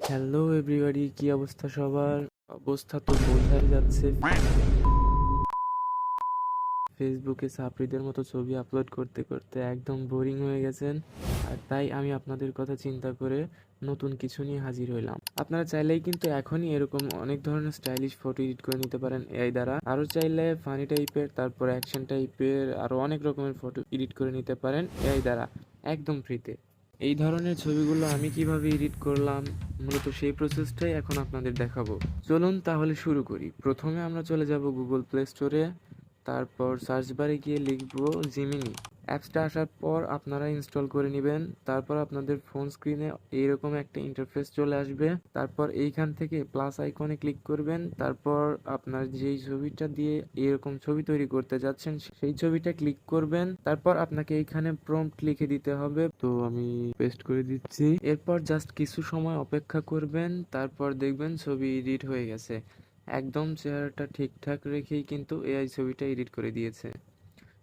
Hello everybody, কি অবস্থা সবার? অবস্থা তো বোঝাই যাচ্ছে। ফেসবুকে সাপড়িদের মতো ছবি আপলোড করতে করতে একদম বোরিং হয়ে গেছেন, আর তাই আমি আপনাদের কথা চিন্তা করে নতুন কিছু নিয়ে হাজির হইলাম। আপনারা চাইলেই কিন্তু এখনই এরকম অনেক ধরনের স্টাইলিশ ফটো এডিট করে নিতে পারেন এআই দ্বারা। আরও চাইলে ফানি টাইপের, তারপর অ্যাকশন টাইপের, আরও অনেক রকমের ফটো এডিট করে নিতে পারেন এআই দ্বারা একদম ফ্রিতে। এই ধরনের ছবিগুলো আমি কিভাবে এডিট করলাম, মূলত সেই প্রসেসটাই এখন আপনাদের দেখাবো। চলুন তাহলে শুরু করি। প্রথমে আমরা চলে যাব গুগল প্লে স্টোরে, তারপর সার্চ বারে গিয়ে লিখব জিমিনি। অ্যাপসটা আসার পর আপনারা ইনস্টল করে নেবেন। তারপর আপনাদের ফোন স্ক্রিনে এইরকম একটা ইন্টারফেস চলে আসবে। তারপর এইখান থেকে প্লাস আইকনে ক্লিক করবেন। তারপর আপনার যেই ছবিটা দিয়ে এরকম ছবি তৈরি করতে যাচ্ছেন সেই ছবিটা ক্লিক করবেন। তারপর আপনাকে এইখানে প্রম্পট লিখে দিতে হবে, তো আমি পেস্ট করে দিচ্ছি। এরপর জাস্ট কিছু সময় অপেক্ষা করবেন, তারপর দেখবেন ছবি এডিট হয়ে গেছে। একদম চেহারাটা ঠিকঠাক রেখেই কিন্তু এআই ছবিটা এডিট করে দিয়েছে।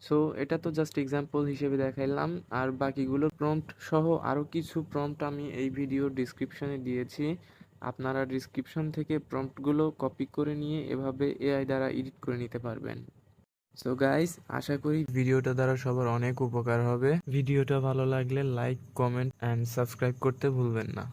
সো এটা তো জাস্ট এক্সাম্পল হিসেবে দেখাইলাম, আর বাকিগুলো প্রম্পট সহ আরও কিছু প্রম্পট আমি এই ভিডিওর ডিসক্রিপশনে দিয়েছি। আপনারা ডিসক্রিপশন থেকে প্রম্পটগুলো কপি করে নিয়ে এভাবে এআই দ্বারা এডিট করে নিতে পারবেন। সো গাইস, আশা করি ভিডিওটা দ্বারা সবার অনেক উপকার হবে। ভিডিওটা ভালো লাগলে লাইক, কমেন্ট অ্যান্ড সাবস্ক্রাইব করতে ভুলবেন না।